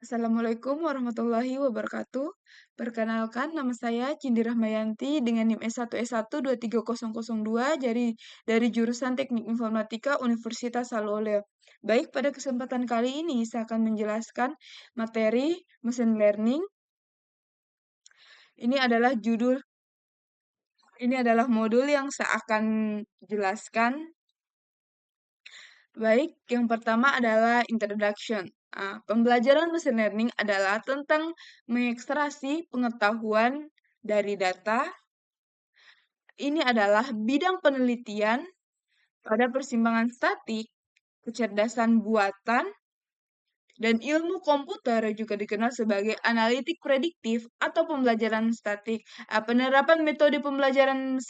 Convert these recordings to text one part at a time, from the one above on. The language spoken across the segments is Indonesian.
Assalamualaikum warahmatullahi wabarakatuh. Perkenalkan, nama saya Cindy Rahmayanti dengan NIM S1S1 23002 dari jurusan Teknik Informatika Universitas Saloleo. Baik, pada kesempatan kali ini saya akan menjelaskan materi machine learning. Ini adalah judul, ini adalah modul yang saya akan jelaskan. Baik, yang pertama adalah introduction. Pembelajaran machine learning adalah tentang mengekstraksi pengetahuan dari data. Ini adalah bidang penelitian pada persimpangan statik, kecerdasan buatan, dan ilmu komputer juga dikenal sebagai analitik prediktif atau pembelajaran statik. Penerapan metode pembelajaran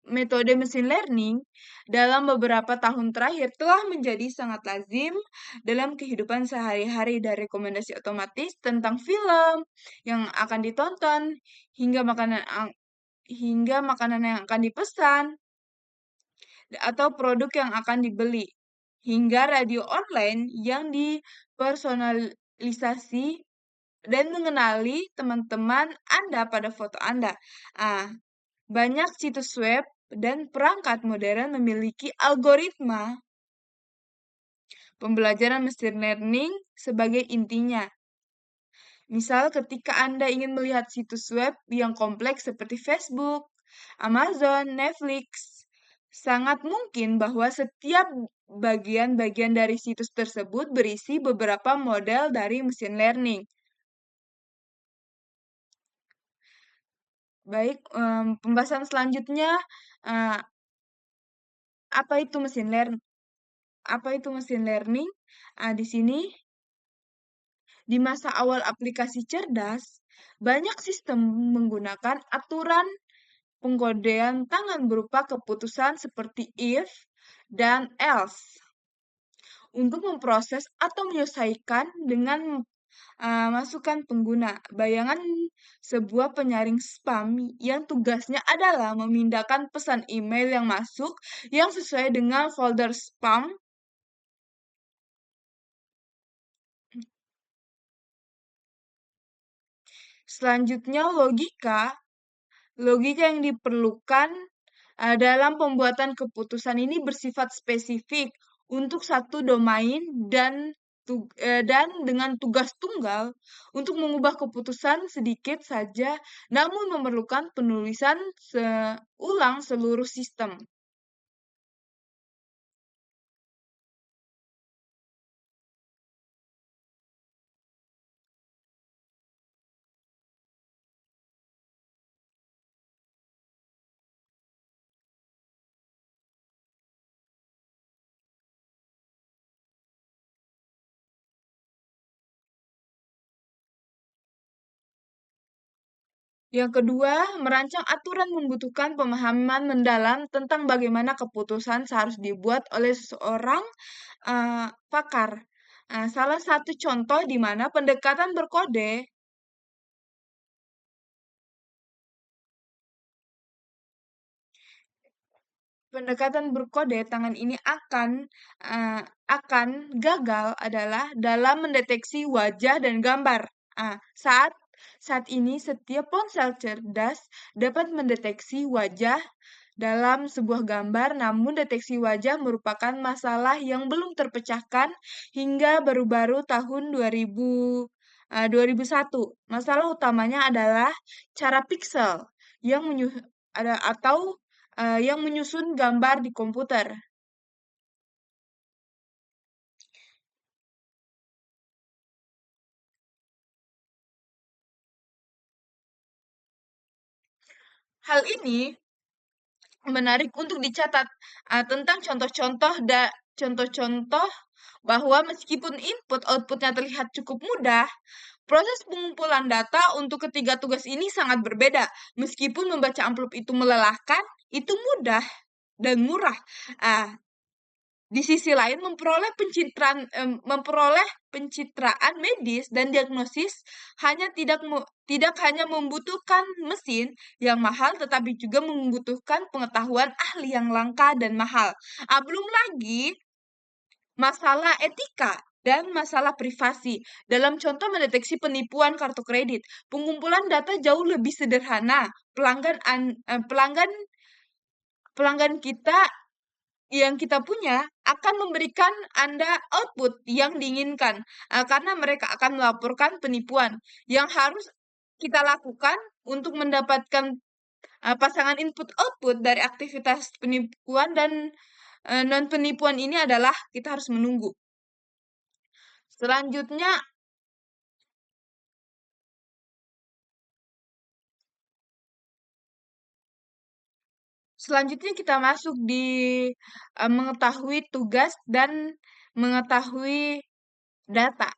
metode machine learning dalam beberapa tahun terakhir telah menjadi sangat lazim dalam kehidupan sehari-hari, dari rekomendasi otomatis tentang film yang akan ditonton hingga makanan yang akan dipesan atau produk yang akan dibeli, hingga radio online yang dipersonalisasi dan mengenali teman-teman Anda pada foto Anda. Banyak situs web dan perangkat modern memiliki algoritma pembelajaran machine learning sebagai intinya. Misal, ketika Anda ingin melihat situs web yang kompleks seperti Facebook, Amazon, Netflix, sangat mungkin bahwa setiap bagian-bagian dari situs tersebut berisi beberapa model dari machine learning. Baik, pembahasan selanjutnya, apa itu machine learning? Di sini, di masa awal aplikasi cerdas, banyak sistem menggunakan aturan pengkodean tangan berupa keputusan seperti if dan else untuk memproses atau menyelesaikan dengan masukan pengguna. Bayangan sebuah penyaring spam yang tugasnya adalah memindahkan pesan email yang masuk yang sesuai dengan folder spam. Selanjutnya, logika yang diperlukan dalam pembuatan keputusan ini bersifat spesifik untuk satu domain dan dengan tugas tunggal untuk mengubah keputusan sedikit saja, namun memerlukan penulisan ulang seluruh sistem. Yang kedua, merancang aturan membutuhkan pemahaman mendalam tentang bagaimana keputusan seharusnya dibuat oleh seseorang pakar. Salah satu contoh di mana pendekatan berkode tangan ini akan gagal adalah dalam mendeteksi wajah dan gambar. Saat ini setiap ponsel cerdas dapat mendeteksi wajah dalam sebuah gambar, namun deteksi wajah merupakan masalah yang belum terpecahkan hingga baru-baru tahun 2001. Masalah utamanya adalah cara piksel yang yang menyusun gambar di komputer. Hal ini menarik untuk dicatat tentang contoh-contoh bahwa meskipun input-outputnya terlihat cukup mudah, proses pengumpulan data untuk ketiga tugas ini sangat berbeda. Meskipun membaca amplop itu melelahkan, itu mudah dan murah. Di sisi lain, memperoleh pencitraan medis dan diagnosis tidak hanya membutuhkan mesin yang mahal, tetapi juga membutuhkan pengetahuan ahli yang langka dan mahal. Belum lagi masalah etika dan masalah privasi. Dalam contoh mendeteksi penipuan kartu kredit, pengumpulan data jauh lebih sederhana. Pelanggan kita yang kita punya akan memberikan Anda output yang diinginkan, karena mereka akan melaporkan penipuan. Yang harus kita lakukan untuk mendapatkan pasangan input-output dari aktivitas penipuan dan non-penipuan ini adalah kita harus menunggu. Selanjutnya, kita masuk di mengetahui tugas dan mengetahui data.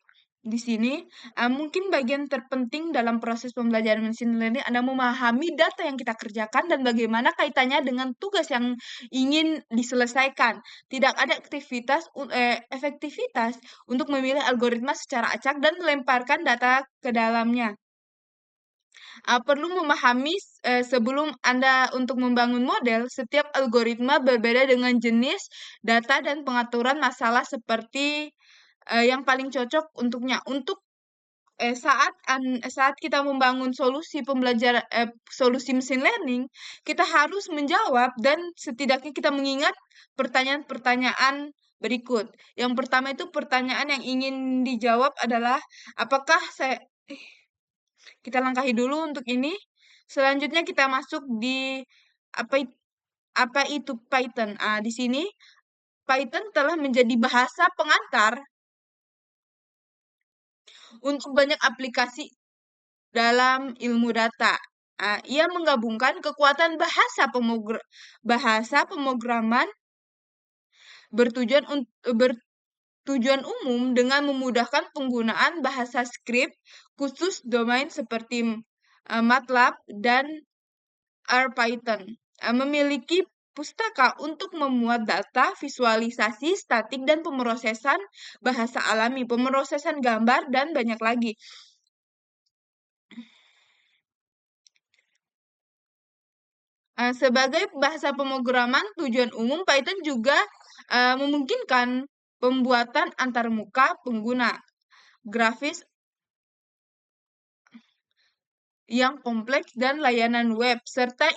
Di sini, mungkin bagian terpenting dalam proses pembelajaran machine learning adalah memahami data yang kita kerjakan dan bagaimana kaitannya dengan tugas yang ingin diselesaikan. Tidak ada efektivitas untuk memilih algoritma secara acak dan melemparkan data ke dalamnya. Perlu memahami sebelum Anda untuk membangun model, setiap algoritma berbeda dengan jenis data dan pengaturan masalah seperti yang paling cocok untuknya. Untuk saat kita membangun solusi mesin learning, kita harus menjawab dan setidaknya kita mengingat pertanyaan-pertanyaan berikut. Yang pertama itu pertanyaan yang ingin dijawab adalah apakah kita langkahi dulu untuk ini. Selanjutnya kita masuk di apa apa itu Python. Di sini Python telah menjadi bahasa pengantar untuk banyak aplikasi dalam ilmu data. Ia menggabungkan kekuatan bahasa pemrograman bertujuan umum dengan memudahkan penggunaan bahasa script khusus domain seperti MATLAB dan RPython. Memiliki pustaka untuk memuat data, visualisasi, statik, dan pemrosesan bahasa alami, pemrosesan gambar, dan banyak lagi. Sebagai bahasa pemrograman tujuan umum, Python juga memungkinkan pembuatan antarmuka pengguna grafis yang kompleks dan layanan web serta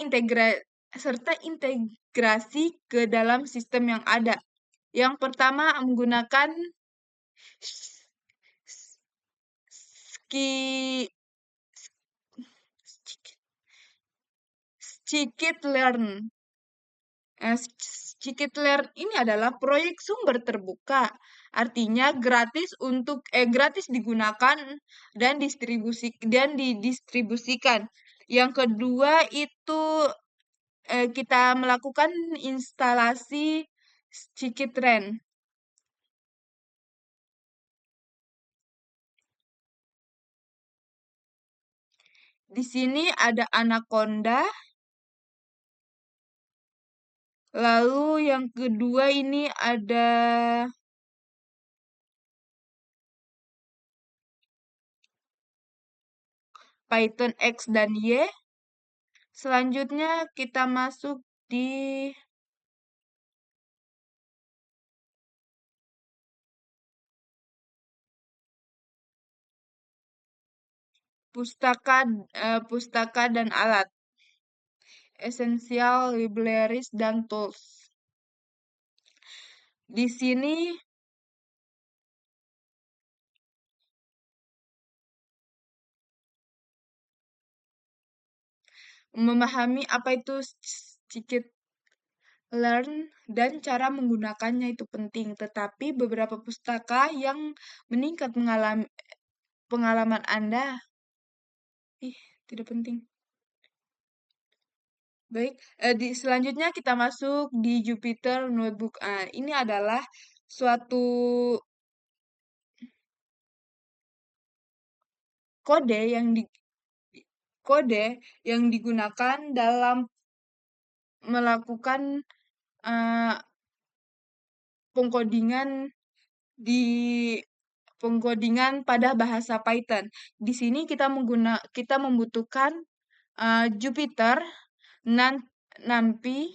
integrasi ke dalam sistem yang ada. Yang pertama menggunakan Scikit-learn. Scikit-learn ini adalah proyek sumber terbuka, artinya gratis digunakan dan didistribusikan. Yang kedua itu kita melakukan instalasi Scikit-learn. Di sini ada Anaconda. Lalu yang kedua ini ada Python X dan Y. Selanjutnya kita masuk di pustaka dan alat, essential libraries dan tools. Di sini memahami apa itu Scikit-learn dan cara menggunakannya itu penting, tetapi beberapa pustaka yang meningkat pengalaman Anda tidak penting. Baik, selanjutnya kita masuk di Jupyter Notebook. Ini adalah suatu kode yang digunakan dalam melakukan pengkodingan pada bahasa Python. Di sini kita membutuhkan Jupyter, NumPy,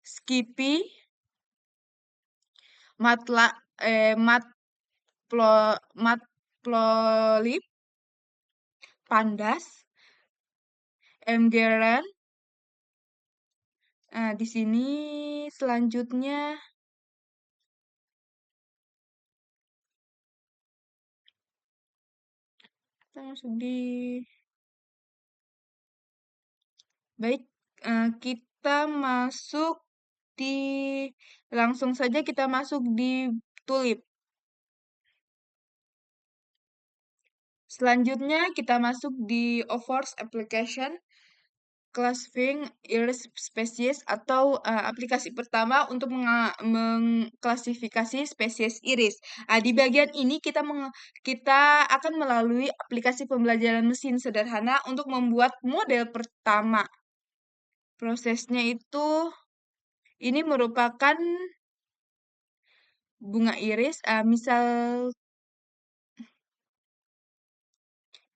Skippy, Matplotlib, Pandas, mGren. Nah, di sini selanjutnya kita masuk di baik, kita masuk di langsung saja kita masuk di tulip. Selanjutnya kita masuk di OFORS application classifying iris species atau aplikasi pertama untuk mengklasifikasi spesies iris. Di bagian ini kita akan melalui aplikasi pembelajaran mesin sederhana untuk membuat model pertama. Prosesnya itu ini merupakan bunga iris, misal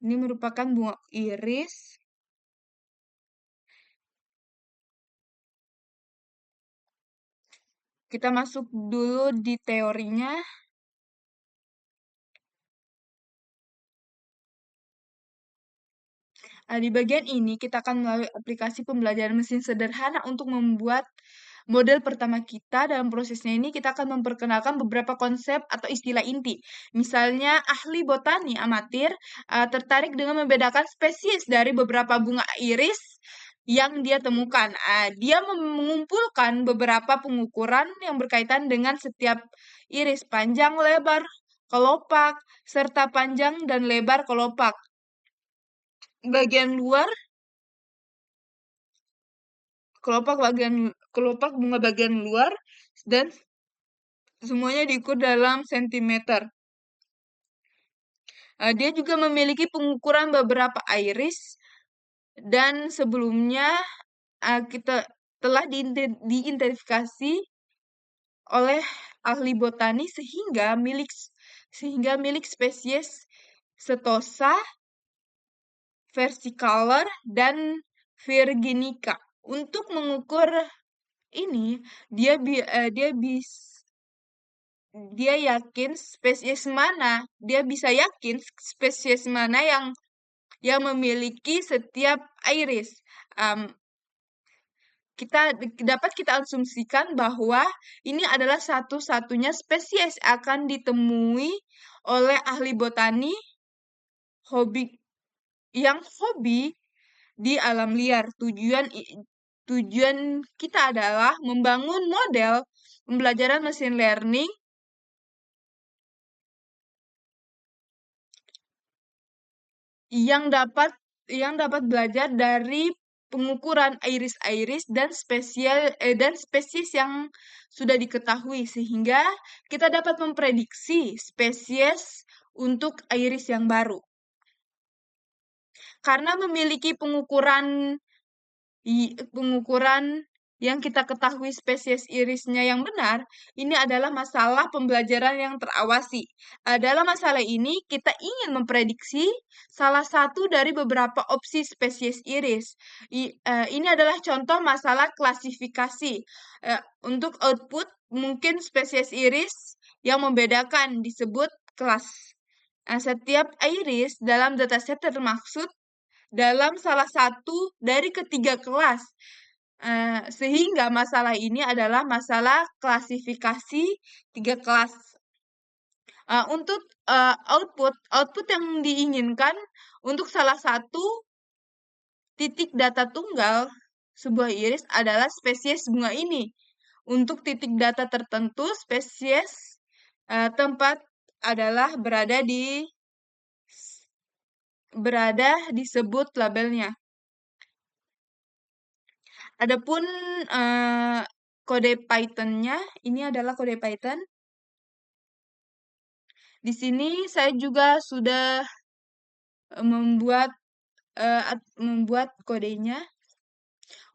ini merupakan bunga iris. Kita masuk dulu di teorinya. Di bagian ini kita akan melalui aplikasi pembelajaran mesin sederhana untuk membuat model pertama kita. Dalam prosesnya ini kita akan memperkenalkan beberapa konsep atau istilah inti. Misalnya ahli botani amatir tertarik dengan membedakan spesies dari beberapa bunga iris yang dia temukan. Dia mengumpulkan beberapa pengukuran yang berkaitan dengan setiap iris, panjang, lebar, kelopak, serta panjang dan lebar kelopak. Bagian luar, kelopak bunga bagian luar, dan semuanya diukur dalam sentimeter. Dia juga memiliki pengukuran beberapa iris, dan sebelumnya kita telah diidentifikasi oleh ahli botani sehingga milik spesies Setosa, versicolor, dan virginica. Untuk mengukur ini, dia bisa yakin spesies mana yang memiliki setiap iris. Dapat kita asumsikan bahwa ini adalah satu-satunya spesies akan ditemui oleh ahli botani yang hobi di alam liar. Tujuan kita adalah membangun model pembelajaran machine learning yang dapat belajar dari pengukuran iris-iris dan spesies yang sudah diketahui sehingga kita dapat memprediksi spesies untuk iris yang baru. Karena memiliki pengukuran yang kita ketahui spesies irisnya yang benar, ini adalah masalah pembelajaran yang terawasi. Dalam masalah ini, kita ingin memprediksi salah satu dari beberapa opsi spesies iris. Ini adalah contoh masalah klasifikasi. Untuk output, mungkin spesies iris yang membedakan disebut kelas. Setiap iris dalam dataset termaksud dalam salah satu dari ketiga kelas. Sehingga masalah ini adalah masalah klasifikasi 3 kelas. Untuk output yang diinginkan untuk salah satu titik data tunggal sebuah iris adalah spesies bunga ini. Untuk titik data tertentu, spesies tempat adalah disebut labelnya. Adapun kode Python-nya, ini adalah kode Python. Di sini saya juga sudah membuat kodenya,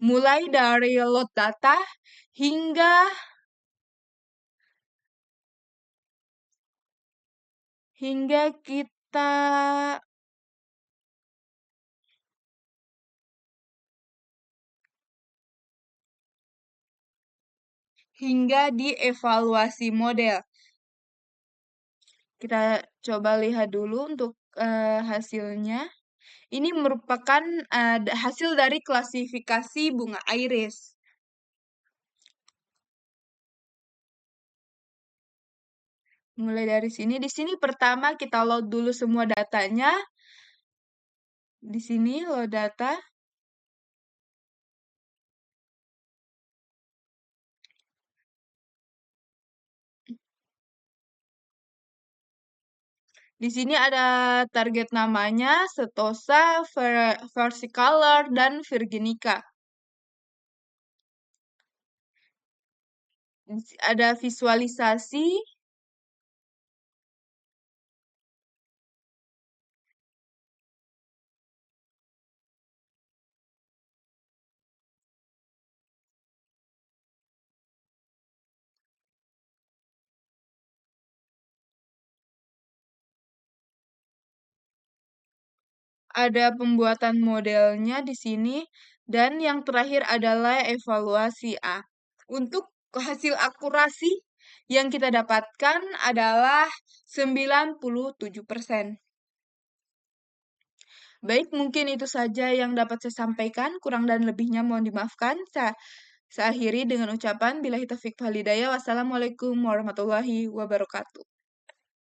mulai dari load data hingga kita hingga dievaluasi model. Kita coba lihat dulu untuk hasilnya. Ini merupakan hasil dari klasifikasi bunga iris. Mulai dari sini. Di sini pertama kita load dulu semua datanya. Di sini load data. Di sini ada target namanya, Setosa, Versicolor, dan Virginica. Ada visualisasi. Ada pembuatan modelnya di sini, dan yang terakhir adalah evaluasi A. Untuk hasil akurasi yang kita dapatkan adalah 97%. Baik, mungkin itu saja yang dapat saya sampaikan. Kurang dan lebihnya mohon dimaafkan. Saya akhiri dengan ucapan billahi taufiq wal hidayah. Wassalamualaikum warahmatullahi wabarakatuh.